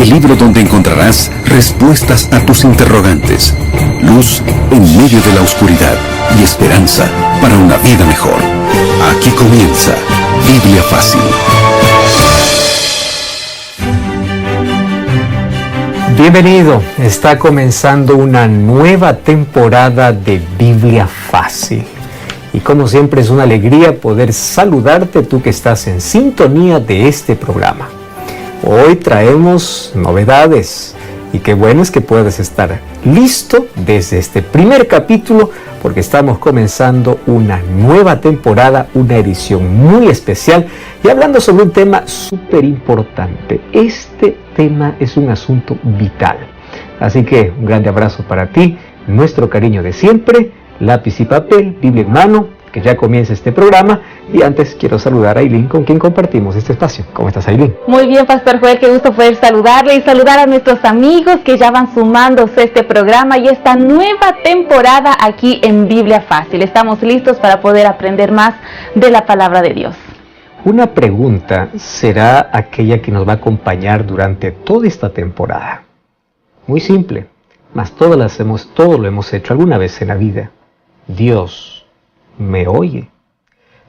el libro donde encontrarás respuestas a tus interrogantes, luz en medio de la oscuridad y esperanza para una vida mejor. Aquí comienza Biblia Fácil. Bienvenido, está comenzando una nueva temporada de Biblia Fácil. Y como siempre es una alegría poder saludarte tú que estás en sintonía de este programa. Hoy traemos novedades y qué bueno es que puedas estar listo desde este primer capítulo porque estamos comenzando una nueva temporada, una edición muy especial y hablando sobre un tema súper importante. Este tema es un asunto vital. Así que un grande abrazo para ti, nuestro cariño de siempre, lápiz y papel, Biblia en mano, que ya comience este programa. Y antes quiero saludar a Aileen, con quien compartimos este espacio. ¿Cómo estás, Aileen? Muy bien, Pastor Joel, qué gusto poder saludarle y saludar a nuestros amigos que ya van sumándose a este programa y esta nueva temporada aquí en Biblia Fácil. Estamos listos para poder aprender más de la palabra de Dios. Una pregunta será aquella que nos va a acompañar durante toda esta temporada. Muy simple, mas todo lo hemos hecho alguna vez en la vida. Dios me oye.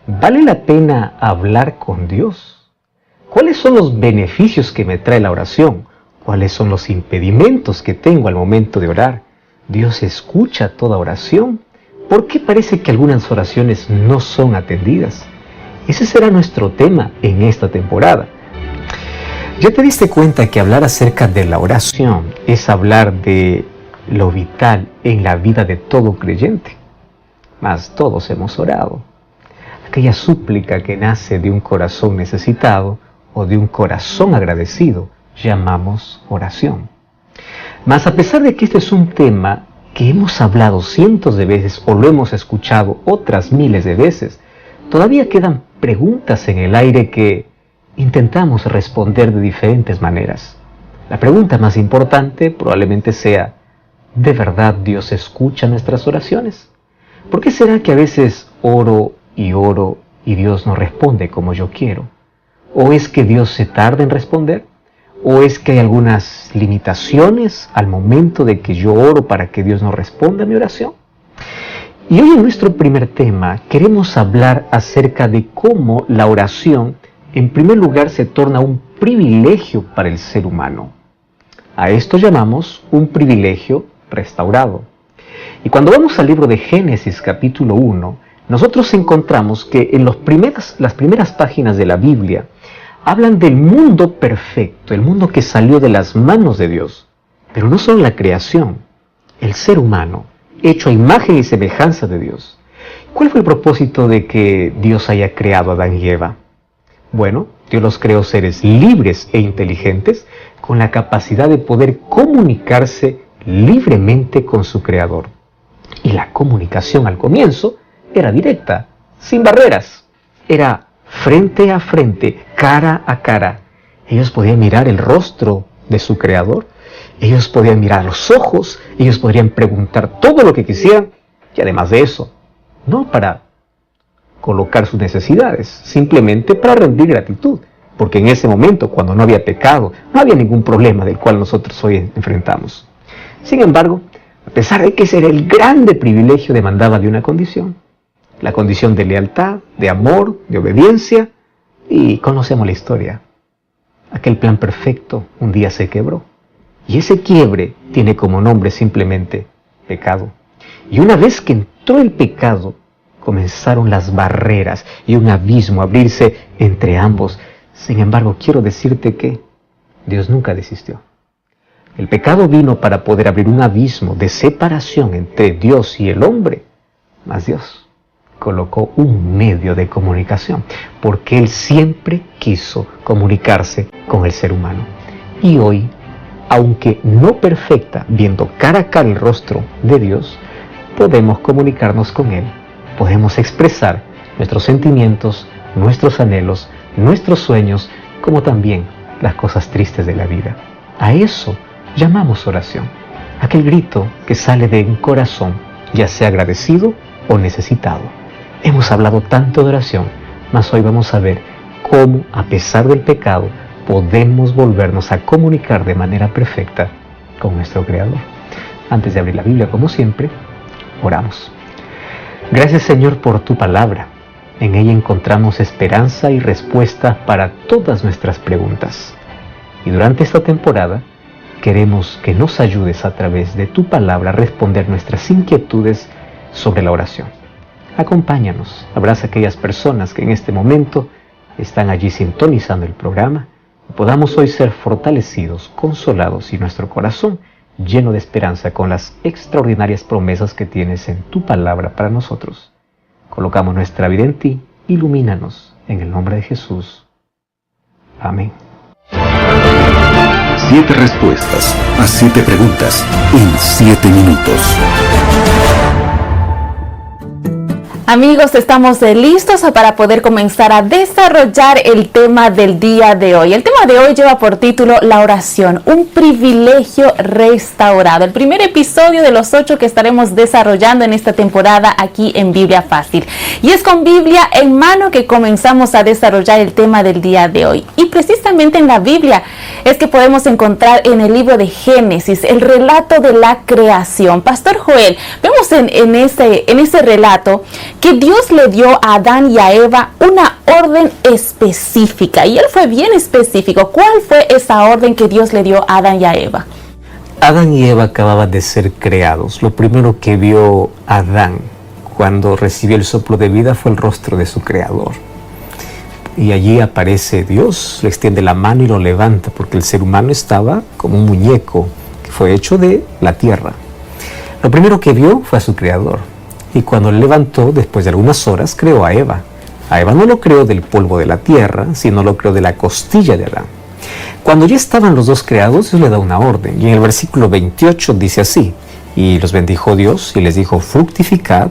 ¿Vale la pena hablar con Dios? ¿Cuáles son los beneficios que me trae la oración? ¿Cuáles son los impedimentos que tengo al momento de orar? ¿Dios escucha toda oración? ¿Por qué parece que algunas oraciones no son atendidas? Ese será nuestro tema en esta temporada. ¿Ya te diste cuenta que hablar acerca de la oración es hablar de lo vital en la vida de todo creyente? Mas todos hemos orado. Aquella súplica que nace de un corazón necesitado o de un corazón agradecido, llamamos oración. Mas a pesar de que este es un tema que hemos hablado cientos de veces o lo hemos escuchado otras miles de veces, todavía quedan preguntas en el aire que intentamos responder de diferentes maneras. La pregunta más importante probablemente sea, ¿de verdad Dios escucha nuestras oraciones? ¿Por qué será que a veces oro y Dios no responde como yo quiero? ¿O es que Dios se tarda en responder? ¿O es que hay algunas limitaciones al momento de que yo oro para que Dios no responda a mi oración? Y hoy en nuestro primer tema queremos hablar acerca de cómo la oración en primer lugar se torna un privilegio para el ser humano. A esto llamamos un privilegio restaurado. Y cuando vamos al libro de Génesis capítulo 1, nosotros encontramos que en las primeras páginas de la Biblia hablan del mundo perfecto, el mundo que salió de las manos de Dios. Pero no solo la creación, el ser humano, hecho a imagen y semejanza de Dios. ¿Cuál fue el propósito de que Dios haya creado a Adán y Eva? Bueno, Dios los creó seres libres e inteligentes con la capacidad de poder comunicarse libremente con su Creador. Y la comunicación al comienzo era directa, sin barreras. Era frente a frente, cara a cara. Ellos podían mirar el rostro de su Creador. Ellos podían mirar los ojos. Ellos podrían preguntar todo lo que quisieran. Y además de eso, no para colocar sus necesidades, simplemente para rendir gratitud. Porque en ese momento, cuando no había pecado, no había ningún problema del cual nosotros hoy enfrentamos. Sin embargo, a pesar de que ese era el grande privilegio, demandaba de una condición. La condición de lealtad, de amor, de obediencia. Y conocemos la historia. Aquel plan perfecto un día se quebró. Y ese quiebre tiene como nombre simplemente pecado. Y una vez que entró el pecado, comenzaron las barreras y un abismo a abrirse entre ambos. Sin embargo, quiero decirte que Dios nunca desistió. El pecado vino para poder abrir un abismo de separación entre Dios y el hombre. Mas Dios colocó un medio de comunicación, porque Él siempre quiso comunicarse con el ser humano. Y hoy, aunque no perfecta, viendo cara a cara el rostro de Dios, podemos comunicarnos con Él. Podemos expresar nuestros sentimientos, nuestros anhelos, nuestros sueños, como también las cosas tristes de la vida. A eso llamamos oración, aquel grito que sale de un corazón, ya sea agradecido o necesitado. Hemos hablado tanto de oración, mas hoy vamos a ver cómo, a pesar del pecado, podemos volvernos a comunicar de manera perfecta con nuestro Creador. Antes de abrir la Biblia, como siempre, oramos. Gracias, Señor, por tu palabra. En ella encontramos esperanza y respuesta para todas nuestras preguntas. Y durante esta temporada, queremos que nos ayudes a través de tu palabra a responder nuestras inquietudes sobre la oración. Acompáñanos, abraza a aquellas personas que en este momento están allí sintonizando el programa y podamos hoy ser fortalecidos, consolados y nuestro corazón lleno de esperanza con las extraordinarias promesas que tienes en tu palabra para nosotros. Colocamos nuestra vida en ti, ilumínanos en el nombre de Jesús. Amén. 7 respuestas a 7 preguntas en 7 minutos. Amigos, estamos listos para poder comenzar a desarrollar el tema del día de hoy. El tema de hoy lleva por título La oración, un privilegio restaurado. El primer episodio de los 8 que estaremos desarrollando en esta temporada aquí en Biblia Fácil. Y es con Biblia en mano que comenzamos a desarrollar el tema del día de hoy. Y precisamente en la Biblia es que podemos encontrar en el libro de Génesis el relato de la creación. Pastor Joel, vemos en ese relato que Dios le dio a Adán y a Eva una orden específica, y él fue bien específico. ¿Cuál fue esa orden que Dios le dio a Adán y a Eva? Adán y Eva acababan de ser creados. Lo primero que vio Adán cuando recibió el soplo de vida fue el rostro de su creador. Y allí aparece Dios, le extiende la mano y lo levanta, porque el ser humano estaba como un muñeco que fue hecho de la tierra. Lo primero que vio fue a su creador. Y cuando le levantó, después de algunas horas, creó a Eva. A Eva no lo creó del polvo de la tierra, sino lo creó de la costilla de Adán. Cuando ya estaban los dos creados, Dios le da una orden. Y en el versículo 28 dice así: y los bendijo Dios y les dijo: fructificad,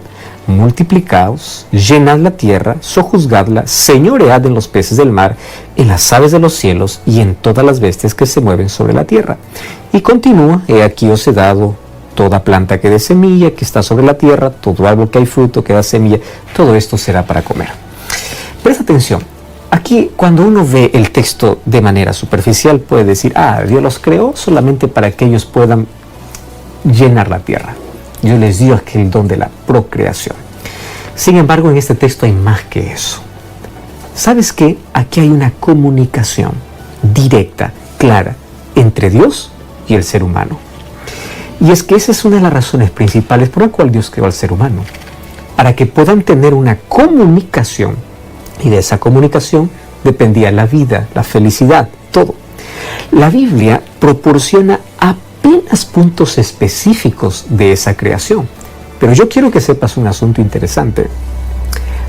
multiplicaos, llenad la tierra, sojuzgadla, señoread en los peces del mar, en las aves de los cielos y en todas las bestias que se mueven sobre la tierra. Y continúa: he aquí os he dado toda planta que dé semilla, que está sobre la tierra, todo árbol que hay fruto, que da semilla, todo esto será para comer. Presta atención. Aquí, cuando uno ve el texto de manera superficial, puede decir: Dios los creó solamente para que ellos puedan llenar la tierra. Dios les dio aquel don de la procreación. Sin embargo, en este texto hay más que eso. ¿Sabes qué? Aquí hay una comunicación directa, clara, entre Dios y el ser humano. Y es que esa es una de las razones principales por la cual Dios creó al ser humano, para que puedan tener una comunicación, y de esa comunicación dependía la vida, la felicidad, todo. La Biblia proporciona apenas puntos específicos de esa creación, pero yo quiero que sepas un asunto interesante.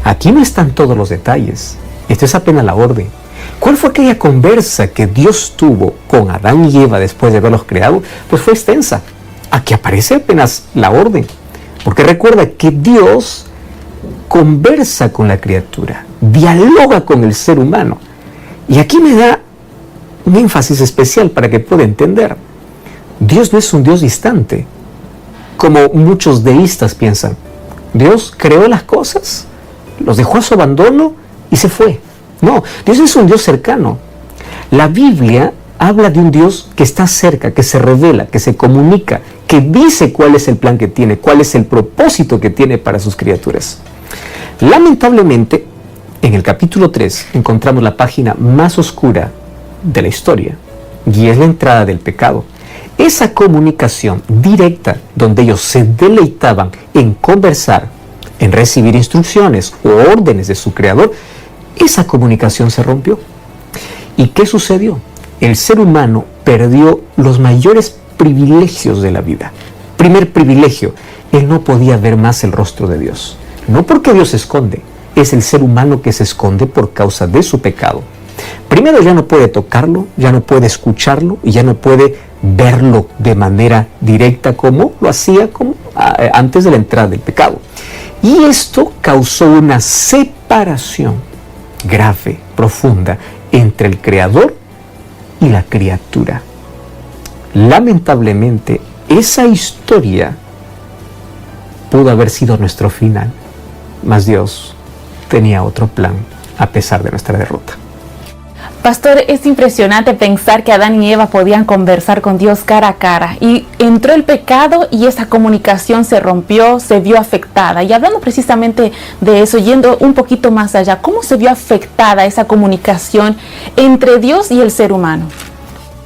Aquí no están todos los detalles, esto es apenas la orden. ¿Cuál fue aquella conversa que Dios tuvo con Adán y Eva después de haberlos creado? Pues fue extensa. Aquí aparece apenas la orden, porque recuerda que Dios conversa con la criatura, dialoga con el ser humano. Y aquí me da un énfasis especial para que pueda entender. Dios no es un Dios distante, como muchos deístas piensan. Dios creó las cosas, los dejó a su abandono y se fue. No, Dios es un Dios cercano. La Biblia habla de un Dios que está cerca, que se revela, que se comunica, que dice cuál es el plan que tiene, cuál es el propósito que tiene para sus criaturas. Lamentablemente, en el capítulo 3 encontramos la página más oscura de la historia, y es la entrada del pecado. Esa comunicación directa, donde ellos se deleitaban en conversar, en recibir instrucciones o órdenes de su creador, esa comunicación se rompió. ¿Y qué sucedió? El ser humano perdió los mayores privilegios de la vida. Primer privilegio: él no podía ver más el rostro de Dios. No porque Dios se esconde, es el ser humano que se esconde por causa de su pecado. Primero, ya no puede tocarlo, ya no puede escucharlo y ya no puede verlo de manera directa como lo hacía antes de la entrada del pecado. Y esto causó una separación grave, profunda, entre el Creador y la criatura. Lamentablemente, esa historia pudo haber sido nuestro final, mas Dios tenía otro plan a pesar de nuestra derrota. Pastor, es impresionante pensar que Adán y Eva podían conversar con Dios cara a cara y entró el pecado y esa comunicación se rompió, se vio afectada. Y hablando precisamente de eso, yendo un poquito más allá, ¿cómo se vio afectada esa comunicación entre Dios y el ser humano?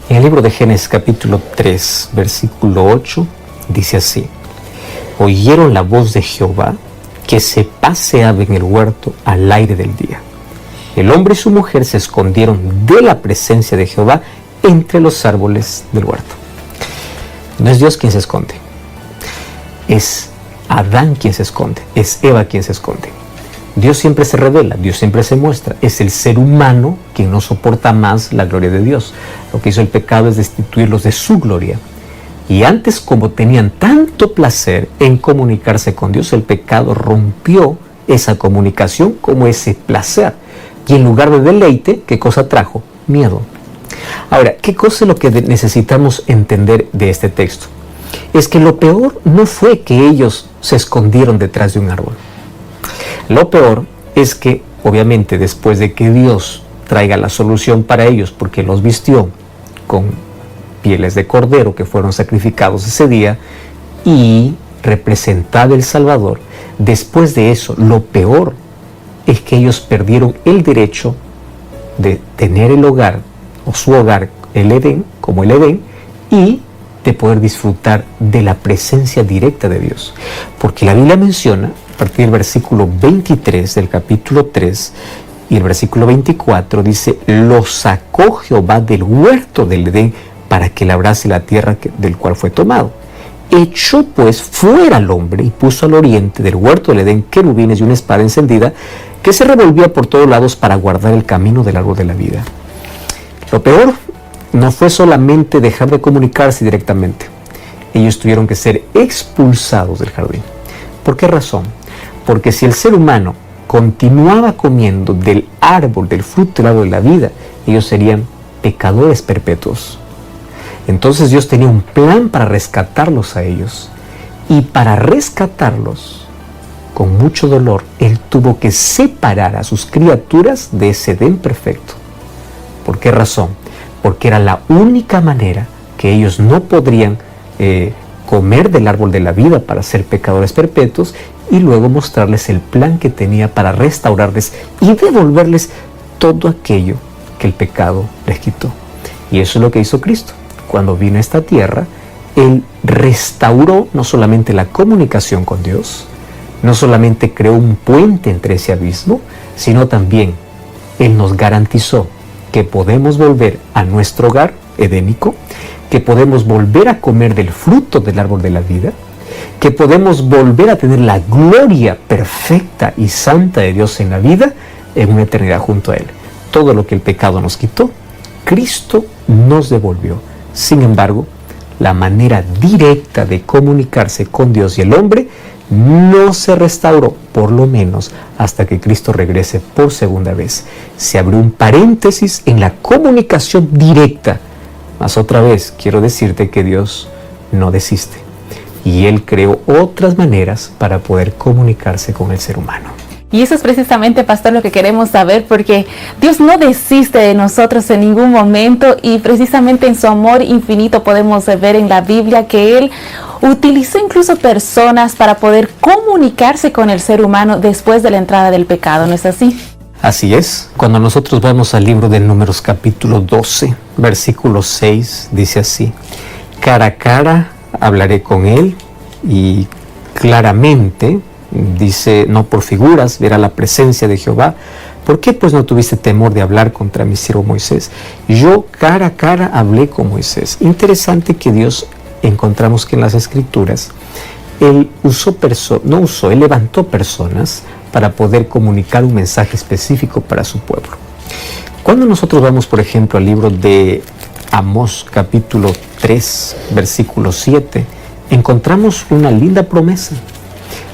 En el libro de Génesis capítulo 3, versículo 8, dice así: oyeron la voz de Jehová que se paseaba en el huerto al aire del día. El hombre y su mujer se escondieron de la presencia de Jehová entre los árboles del huerto. No es Dios quien se esconde, es Adán quien se esconde, es Eva quien se esconde. Dios siempre se revela, Dios siempre se muestra. Es el ser humano quien no soporta más la gloria de Dios. Lo que hizo el pecado es destituirlos de su gloria. Y antes, como tenían tanto placer en comunicarse con Dios, el pecado rompió esa comunicación como ese placer. Y en lugar de deleite, ¿qué cosa trajo? Miedo. Ahora, ¿qué cosa es lo que necesitamos entender de este texto? Es que lo peor no fue que ellos se escondieron detrás de un árbol. Lo peor es que, obviamente, después de que Dios traiga la solución para ellos, porque los vistió con pieles de cordero que fueron sacrificados ese día y representaba el Salvador, después de eso, lo peor es que ellos perdieron el derecho de tener el hogar o su hogar, el Edén, como el Edén, y de poder disfrutar de la presencia directa de Dios. Porque la Biblia menciona, a partir del versículo 23 del capítulo 3 y el versículo 24, dice: lo sacó Jehová del huerto del Edén para que labrase la tierra del cual fue tomado. Echó pues fuera al hombre y puso al oriente del huerto del Edén querubines y una espada encendida que se revolvía por todos lados para guardar el camino del árbol de la vida. Lo peor no fue solamente dejar de comunicarse directamente. Ellos tuvieron que ser expulsados del jardín. ¿Por qué razón? Porque si el ser humano continuaba comiendo del árbol, del fruto del árbol de la vida, ellos serían pecadores perpetuos. Entonces Dios tenía un plan para rescatarlos a ellos. Y para rescatarlos, con mucho dolor, Él tuvo que separar a sus criaturas de ese Edén perfecto. ¿Por qué razón? Porque era la única manera que ellos no podrían comer del árbol de la vida para ser pecadores perpetuos y luego mostrarles el plan que tenía para restaurarles y devolverles todo aquello que el pecado les quitó. Y eso es lo que hizo Cristo. Cuando vino a esta tierra, Él restauró no solamente la comunicación con Dios, no solamente creó un puente entre ese abismo, sino también Él nos garantizó que podemos volver a nuestro hogar edénico, que podemos volver a comer del fruto del árbol de la vida, que podemos volver a tener la gloria perfecta y santa de Dios en la vida, en una eternidad junto a Él. Todo lo que el pecado nos quitó, Cristo nos devolvió. Sin embargo, la manera directa de comunicarse con Dios y el hombre no se restauró, por lo menos hasta que Cristo regrese por segunda vez. Se abrió un paréntesis en la comunicación directa. Mas otra vez quiero decirte que Dios no desiste. Y Él creó otras maneras para poder comunicarse con el ser humano. Y eso es precisamente, pastor, lo que queremos saber, porque Dios no desiste de nosotros en ningún momento y precisamente en su amor infinito podemos ver en la Biblia que Él utilizó incluso personas para poder comunicarse con el ser humano después de la entrada del pecado, ¿no es así? Así es. Cuando nosotros vamos al libro de Números capítulo 12, versículo 6, dice así: cara a cara hablaré con él y claramente, dice, no por figuras, verá la presencia de Jehová. ¿Por qué pues no tuviste temor de hablar contra mi siervo Moisés? Yo cara a cara hablé con Moisés. Interesante que Dios, encontramos que en las Escrituras, Él Él levantó personas para poder comunicar un mensaje específico para su pueblo. Cuando nosotros vamos, por ejemplo, al libro de Amós, capítulo 3, versículo 7, encontramos una linda promesa.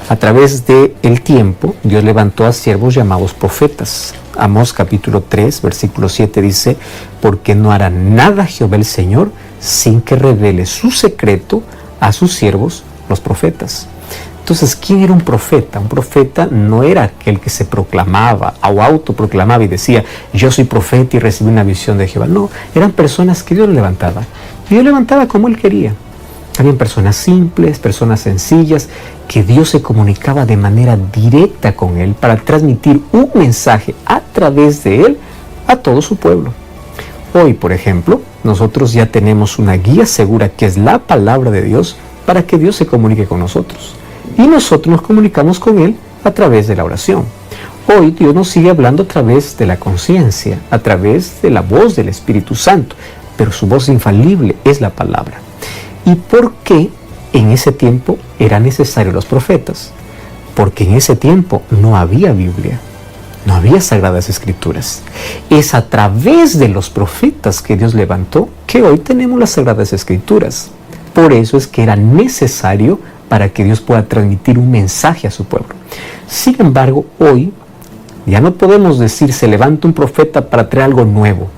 A través del tiempo, Dios levantó a siervos llamados profetas. Amós capítulo 3, versículo 7 dice: porque no hará nada Jehová el Señor sin que revele su secreto a sus siervos, los profetas. Entonces, ¿quién era un profeta? Un profeta no era aquel que se proclamaba o autoproclamaba y decía, yo soy profeta y recibí una visión de Jehová. No, eran personas que Dios levantaba. Y Dios levantaba como Él quería. Habían personas simples, personas sencillas, que Dios se comunicaba de manera directa con Él para transmitir un mensaje a través de Él a todo su pueblo. Hoy, por ejemplo, nosotros ya tenemos una guía segura que es la palabra de Dios para que Dios se comunique con nosotros. Y nosotros nos comunicamos con Él a través de la oración. Hoy Dios nos sigue hablando a través de la conciencia, a través de la voz del Espíritu Santo, pero su voz infalible es la palabra. ¿Y por qué en ese tiempo eran necesarios los profetas? Porque en ese tiempo no había Biblia, no había Sagradas Escrituras. Es a través de los profetas que Dios levantó que hoy tenemos las Sagradas Escrituras. Por eso es que era necesario para que Dios pueda transmitir un mensaje a su pueblo. Sin embargo, hoy ya no podemos decir se levanta un profeta para traer algo nuevo.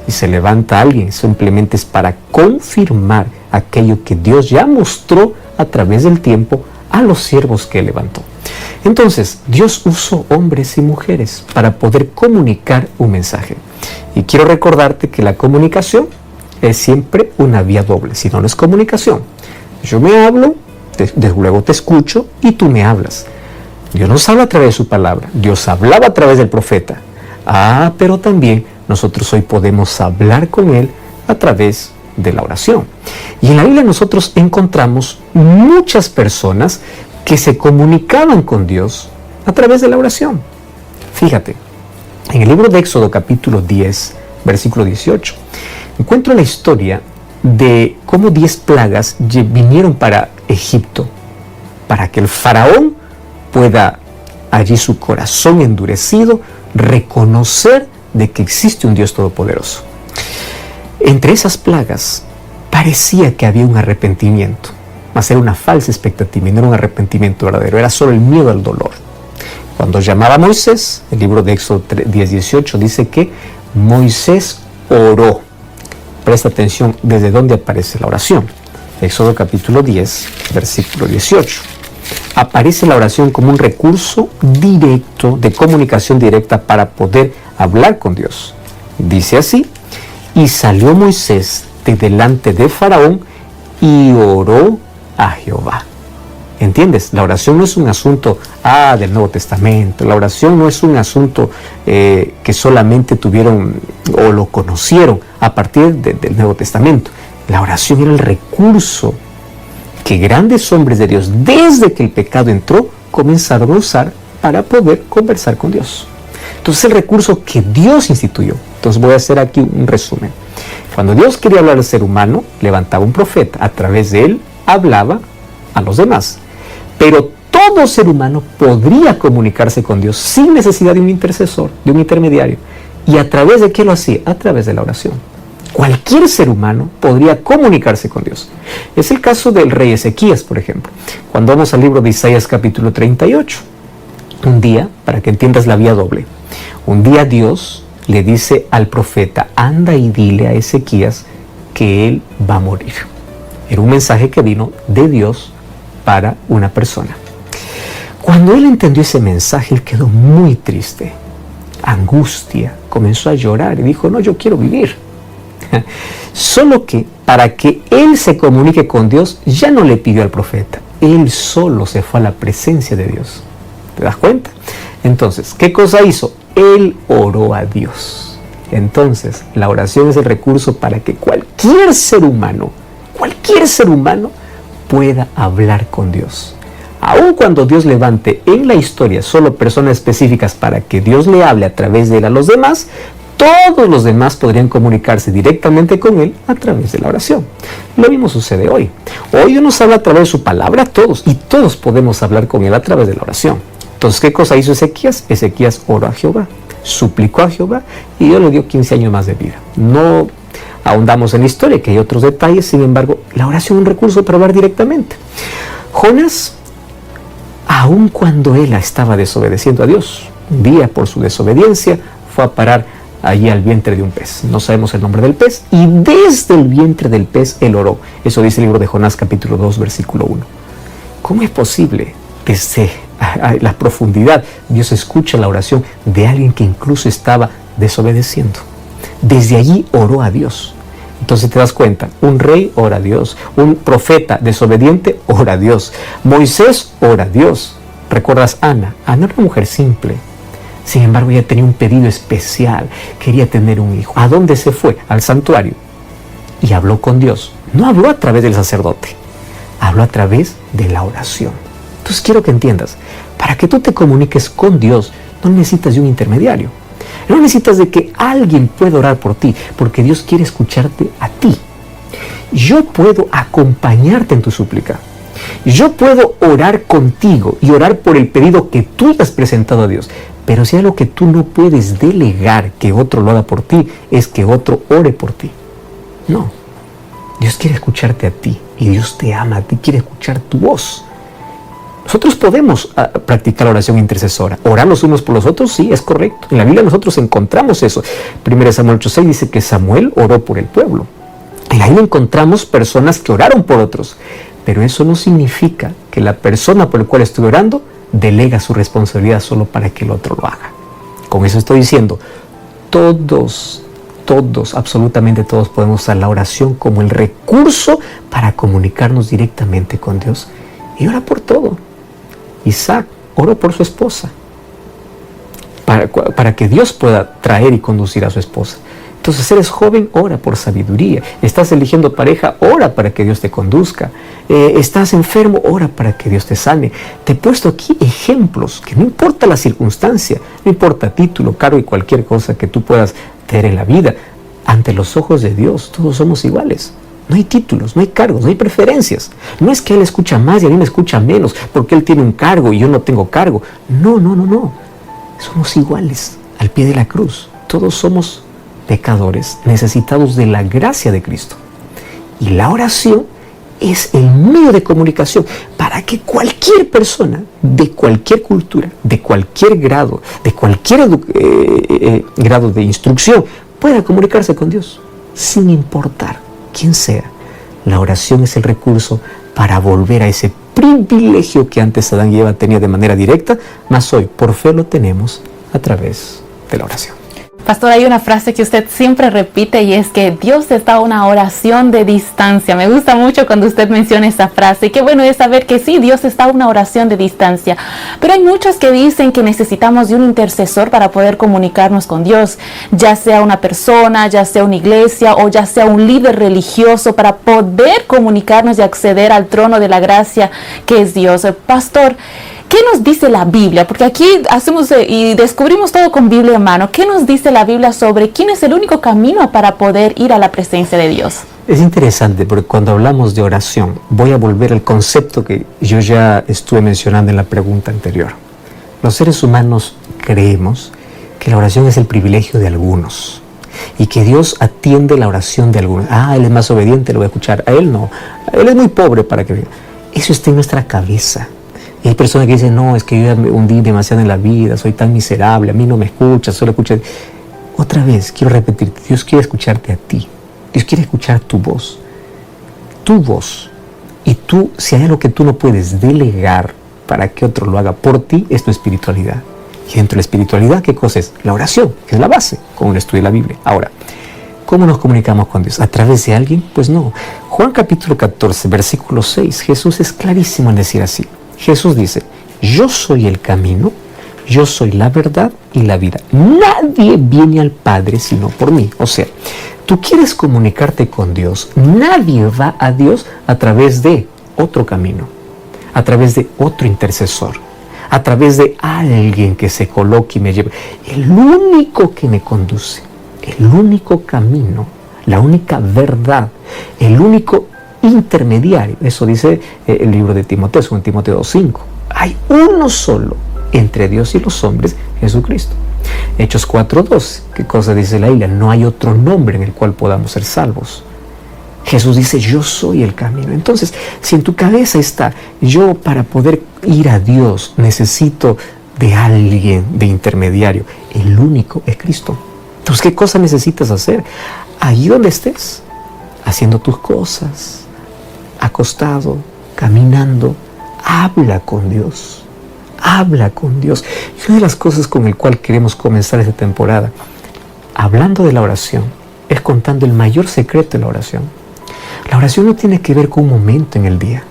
Y se levanta alguien, simplemente es para confirmar aquello que Dios ya mostró a través del tiempo a los siervos que levantó. Entonces, Dios usó hombres y mujeres para poder comunicar un mensaje. Y quiero recordarte que la comunicación es siempre una vía doble, si no, no es comunicación. Yo me hablo, luego te escucho y tú me hablas. Dios nos habla a través de su palabra. Dios hablaba a través del profeta. Pero también nosotros hoy podemos hablar con Él a través de la oración. Y en la Biblia nosotros encontramos muchas personas que se comunicaban con Dios a través de la oración. Fíjate, en el libro de Éxodo capítulo 10, versículo 18, encuentro la historia de cómo 10 plagas vinieron para Egipto, para que el faraón pueda, allí su corazón endurecido, reconocer de que existe un Dios todopoderoso. Entre esas plagas parecía que había un arrepentimiento, mas era una falsa expectativa y no era un arrepentimiento verdadero, era solo el miedo al dolor. Cuando llamaba a Moisés, el libro de Éxodo 10:18 dice que Moisés oró. Presta atención desde dónde aparece la oración. Éxodo capítulo 10, versículo 18. Aparece la oración como un recurso directo, de comunicación directa para poder hablar con Dios. Dice así, y salió Moisés de delante de Faraón y oró a Jehová. ¿Entiendes? La oración no es un asunto del Nuevo Testamento. La oración no es un asunto que solamente tuvieron o lo conocieron a partir del Nuevo Testamento. La oración era el recurso que grandes hombres de Dios, desde que el pecado entró, comenzaron a usar para poder conversar con Dios. Entonces, el recurso que Dios instituyó. Entonces, voy a hacer aquí un resumen. Cuando Dios quería hablar al ser humano, levantaba un profeta. A través de él, hablaba a los demás. Pero todo ser humano podría comunicarse con Dios sin necesidad de un intercesor, de un intermediario. ¿Y a través de qué lo hacía? A través de la oración. Cualquier ser humano podría comunicarse con Dios. Es el caso del rey Ezequías, por ejemplo. Cuando vamos al libro de Isaías capítulo 38, un día, para que entiendas la vía doble, un día Dios le dice al profeta, anda y dile a Ezequías que él va a morir. Era un mensaje que vino de Dios para una persona. Cuando él entendió ese mensaje, él quedó muy triste, angustia, comenzó a llorar y dijo, no, yo quiero vivir. Solo que para que él se comunique con Dios, ya no le pidió al profeta, él solo se fue a la presencia de Dios. ¿Te das cuenta? Entonces, ¿qué cosa hizo? Él oró a Dios. Entonces, la oración es el recurso para que cualquier ser humano pueda hablar con Dios. Aun cuando Dios levante en la historia solo personas específicas para que Dios le hable a través de él a los demás, todos los demás podrían comunicarse directamente con él a través de la oración. Lo mismo sucede hoy. Hoy Dios nos habla a través de su palabra a todos y todos podemos hablar con él a través de la oración. Entonces, ¿qué cosa hizo Ezequías? Ezequías oró a Jehová, suplicó a Jehová y Dios le dio 15 años más de vida. No ahondamos en la historia, que hay otros detalles, sin embargo, la oración es un recurso para hablar directamente. Jonás, aun cuando él estaba desobedeciendo a Dios, un día por su desobediencia fue a parar allí al vientre de un pez. No sabemos el nombre del pez y desde el vientre del pez él oró. Eso dice el libro de Jonás capítulo 2 versículo 1. ¿Cómo es posible desde la profundidad, Dios escucha la oración de alguien que incluso estaba desobedeciendo. Desde allí oró a Dios. Entonces te das cuenta, un rey ora a Dios, un profeta desobediente ora a Dios, Moisés ora a Dios. ¿Recuerdas Ana? Ana era una mujer simple. Sin embargo, ella tenía un pedido especial, quería tener un hijo. ¿A dónde se fue? Al santuario. Y habló con Dios. No habló a través del sacerdote, habló a través de la oración. Entonces quiero que entiendas, para que tú te comuniques con Dios, no necesitas de un intermediario. No necesitas de que alguien pueda orar por ti, porque Dios quiere escucharte a ti. Yo puedo acompañarte en tu súplica. Yo puedo orar contigo y orar por el pedido que tú has presentado a Dios. Pero si hay algo que tú no puedes delegar que otro lo haga por ti, es que otro ore por ti. No. Dios quiere escucharte a ti y Dios te ama a ti, quiere escuchar tu voz. Nosotros podemos practicar la oración intercesora. Orar los unos por los otros, sí, es correcto. En la Biblia nosotros encontramos eso. 1 Samuel 8:6 dice que Samuel oró por el pueblo. En la Biblia encontramos personas que oraron por otros. Pero eso no significa que la persona por la cual estoy orando delega su responsabilidad solo para que el otro lo haga. Con eso estoy diciendo, todos, absolutamente todos podemos usar la oración como el recurso para comunicarnos directamente con Dios. Y ora por todo. Isaac oró por su esposa, para que Dios pueda traer y conducir a su esposa. Entonces, eres joven, ora por sabiduría. Estás eligiendo pareja, ora para que Dios te conduzca. Estás enfermo, ora para que Dios te sane. Te he puesto aquí ejemplos que no importa la circunstancia, no importa título, cargo y cualquier cosa que tú puedas tener en la vida. Ante los ojos de Dios, todos somos iguales. No hay títulos, no hay cargos, no hay preferencias. No es que Él escucha más y a mí me escucha menos porque Él tiene un cargo y yo no tengo cargo. No. Somos iguales al pie de la cruz. Todos somos pecadores necesitados de la gracia de Cristo. Y la oración es el medio de comunicación para que cualquier persona de cualquier cultura, de cualquier grado, de cualquier grado de instrucción pueda comunicarse con Dios, sin importar quién sea. La oración es el recurso para volver a ese privilegio que antes Adán y Eva tenían de manera directa, mas hoy por fe lo tenemos a través de la oración. Pastor, hay una frase que usted siempre repite y es que Dios está a una oración de distancia. Me gusta mucho cuando usted menciona esa frase. Y qué bueno es saber que sí, Dios está a una oración de distancia. Pero hay muchos que dicen que necesitamos de un intercesor para poder comunicarnos con Dios, ya sea una persona, ya sea una iglesia o ya sea un líder religioso, para poder comunicarnos y acceder al trono de la gracia que es Dios. Pastor, ¿qué nos dice la Biblia? Porque aquí hacemos y descubrimos todo con Biblia en mano. ¿Qué nos dice la Biblia sobre quién es el único camino para poder ir a la presencia de Dios? Es interesante porque cuando hablamos de oración, voy a volver al concepto que yo ya estuve mencionando en la pregunta anterior. Los seres humanos creemos que la oración es el privilegio de algunos y que Dios atiende la oración de algunos. Él es más obediente, lo voy a escuchar. A él no. Él es muy pobre para que... Eso está en nuestra cabeza. Y hay personas que dicen, no, es que yo ya me hundí demasiado en la vida, soy tan miserable, a mí no me escuchas, solo escuchas. Otra vez, quiero repetirte, Dios quiere escucharte a ti. Dios quiere escuchar tu voz. Tu voz. Y tú, si hay algo que tú no puedes delegar para que otro lo haga por ti, es tu espiritualidad. Y dentro de la espiritualidad, ¿qué cosa es? La oración, que es la base, con un estudio de la Biblia. Ahora, ¿cómo nos comunicamos con Dios? ¿A través de alguien? Pues no. Juan capítulo 14, versículo 6, Jesús es clarísimo en decir así. Jesús dice, yo soy el camino, yo soy la verdad y la vida. Nadie viene al Padre sino por mí. O sea, tú quieres comunicarte con Dios, nadie va a Dios a través de otro camino, a través de otro intercesor, a través de alguien que se coloque y me lleve. El único que me conduce, el único camino, la única verdad, el único intermediario, eso dice el libro de Timoteo, en Timoteo 2:5. Hay uno solo entre Dios y los hombres, Jesucristo. Hechos 4:2, ¿qué cosa dice la Biblia? No hay otro nombre en el cual podamos ser salvos. Jesús dice, yo soy el camino. Entonces, si en tu cabeza está, yo para poder ir a Dios necesito de alguien, de intermediario, el único es Cristo. Entonces, ¿qué cosa necesitas hacer? Allí donde estés, haciendo tus cosas, acostado, caminando, habla con Dios. Habla con Dios. Y una de las cosas con el cual queremos comenzar esta temporada, hablando de la oración, es contando el mayor secreto de la oración. La oración no tiene que ver con un momento en el día.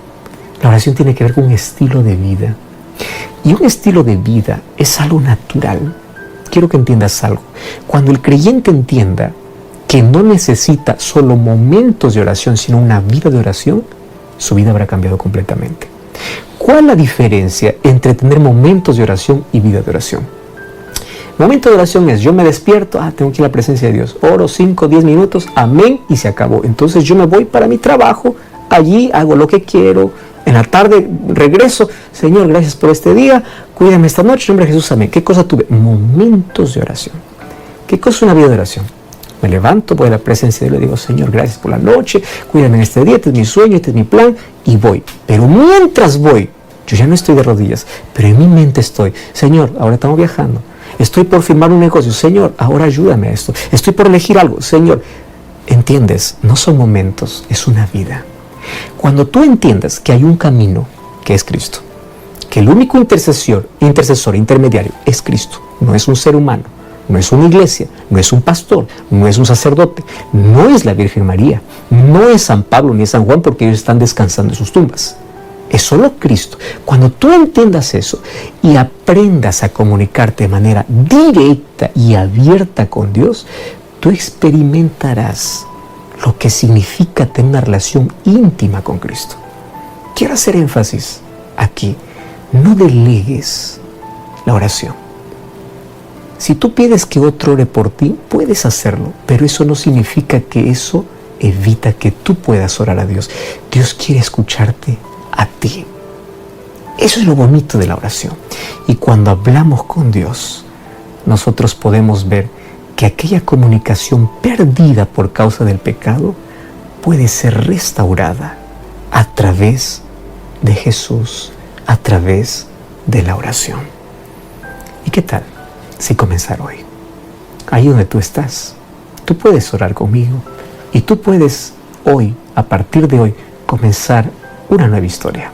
La oración tiene que ver con un estilo de vida. Y un estilo de vida es algo natural. Quiero que entiendas algo. Cuando el creyente entienda que no necesita solo momentos de oración, sino una vida de oración, su vida habrá cambiado completamente. ¿Cuál es la diferencia entre tener momentos de oración y vida de oración? Momento de oración es, yo me despierto, tengo que ir a la presencia de Dios, oro 5, 10 minutos, amén, y se acabó. Entonces yo me voy para mi trabajo, allí hago lo que quiero, en la tarde regreso, Señor, gracias por este día, cuídame esta noche, en nombre de Jesús, amén. ¿Qué cosa tuve? Momentos de oración. ¿Qué cosa es una vida de oración? Me levanto, voy a la presencia de Dios, le digo, Señor, gracias por la noche, cuídame en este día, este es mi sueño, este es mi plan, y voy. Pero mientras voy, yo ya no estoy de rodillas, pero en mi mente estoy, Señor, ahora estamos viajando, estoy por firmar un negocio, Señor, ahora ayúdame a esto, estoy por elegir algo, Señor. ¿Entiendes? No son momentos, es una vida. Cuando tú entiendas que hay un camino que es Cristo, que el único intercesor, intermediario es Cristo, no es un ser humano, no es una iglesia, no es un pastor, no es un sacerdote, no es la Virgen María, no es San Pablo ni es San Juan, porque ellos están descansando en sus tumbas. Es solo Cristo. Cuando tú entiendas eso y aprendas a comunicarte de manera directa y abierta con Dios, tú experimentarás lo que significa tener una relación íntima con Cristo. Quiero hacer énfasis aquí. No delegues la oración. Si tú pides que otro ore por ti, puedes hacerlo, pero eso no significa que eso evita que tú puedas orar a Dios. Dios quiere escucharte a ti. Eso es lo bonito de la oración. Y cuando hablamos con Dios, nosotros podemos ver que aquella comunicación perdida por causa del pecado puede ser restaurada a través de Jesús, a través de la oración. ¿Y qué tal si comenzar hoy? Ahí donde tú estás, tú puedes orar conmigo y tú puedes hoy, a partir de hoy, comenzar una nueva historia,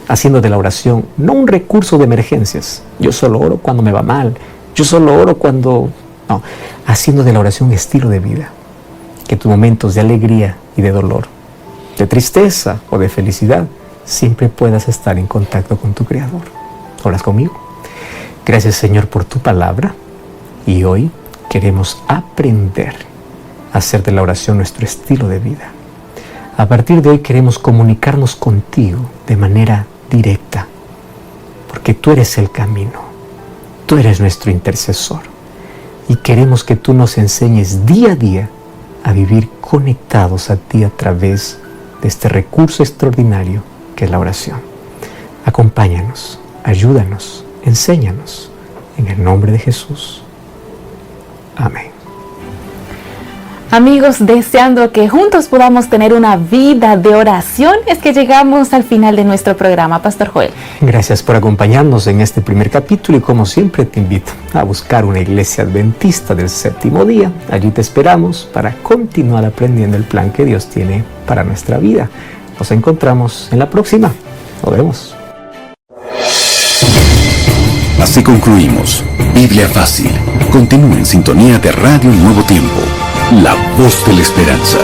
haciendo de la oración no un recurso de emergencias. Yo solo oro cuando me va mal, yo solo oro cuando... No, haciendo de la oración un estilo de vida, que tus momentos de alegría y de dolor, de tristeza o de felicidad, siempre puedas estar en contacto con tu Creador. ¿Oras conmigo? Gracias, Señor, por tu palabra, y hoy queremos aprender a hacer de la oración nuestro estilo de vida. A partir de hoy queremos comunicarnos contigo de manera directa, porque tú eres el camino, tú eres nuestro intercesor, y queremos que tú nos enseñes día a día a vivir conectados a ti a través de este recurso extraordinario que es la oración. Acompáñanos, ayúdanos, enséñanos, en el nombre de Jesús. Amén. Amigos, deseando que juntos podamos tener una vida de oración, es que llegamos al final de nuestro programa, Pastor Joel. Gracias por acompañarnos en este primer capítulo y como siempre te invito a buscar una iglesia adventista del séptimo día. Allí te esperamos para continuar aprendiendo el plan que Dios tiene para nuestra vida. Nos encontramos en la próxima. Nos vemos. Así concluimos. Biblia Fácil. Continúa en sintonía de Radio Nuevo Tiempo. La voz de la esperanza.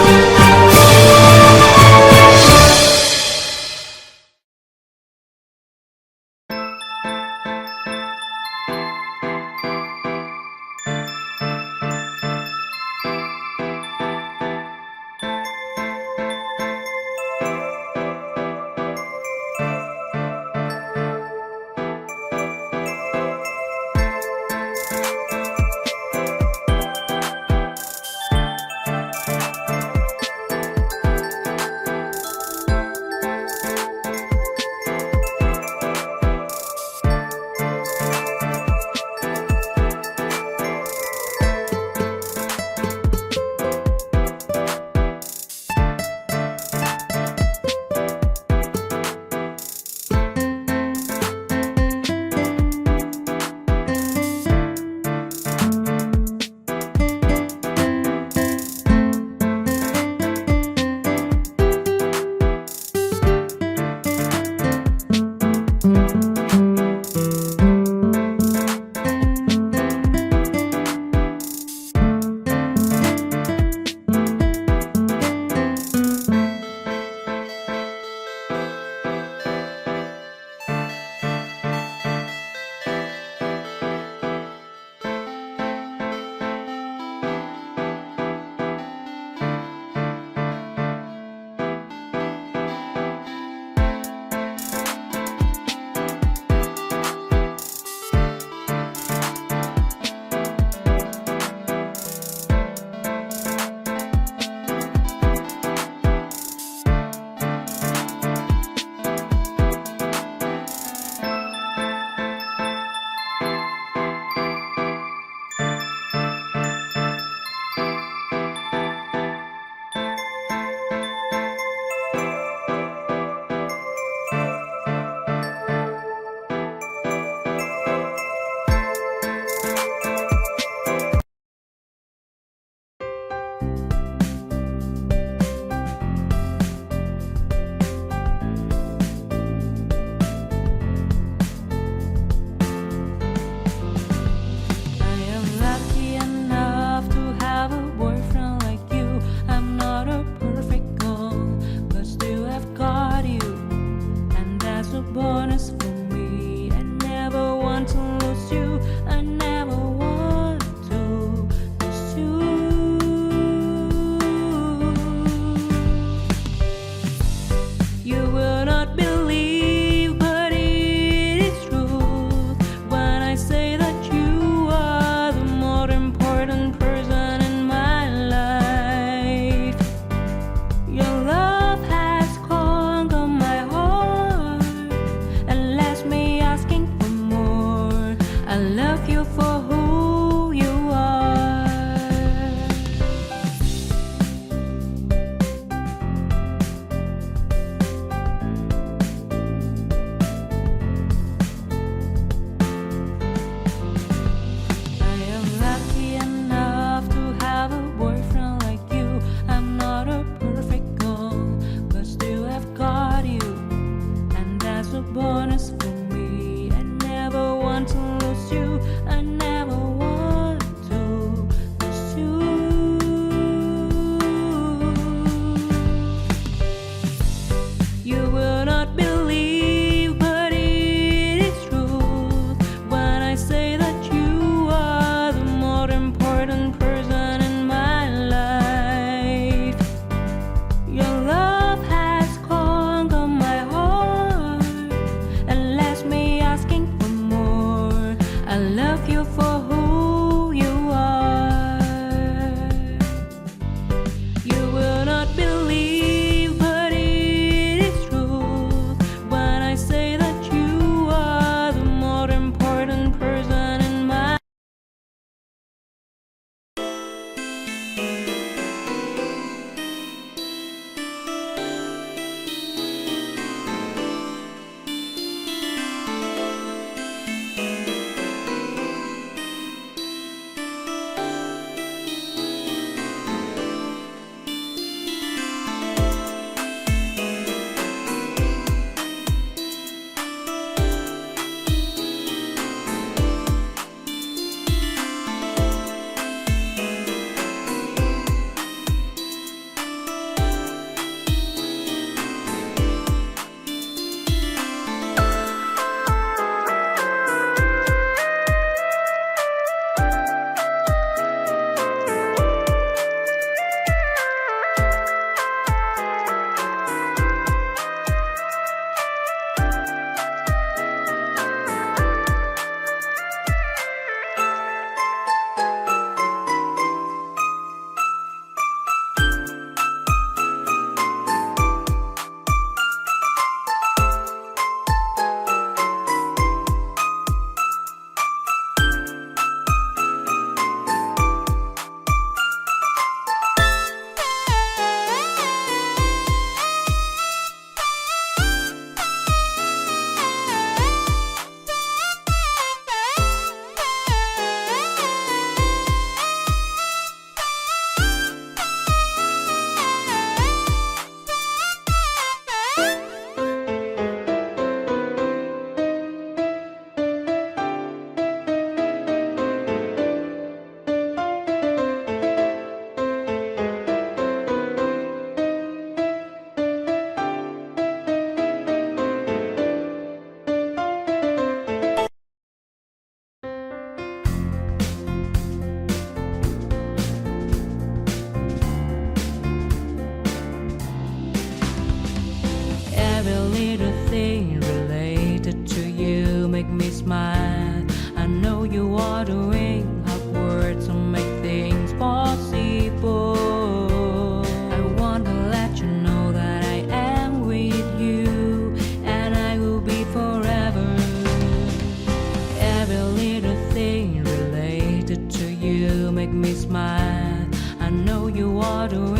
far away.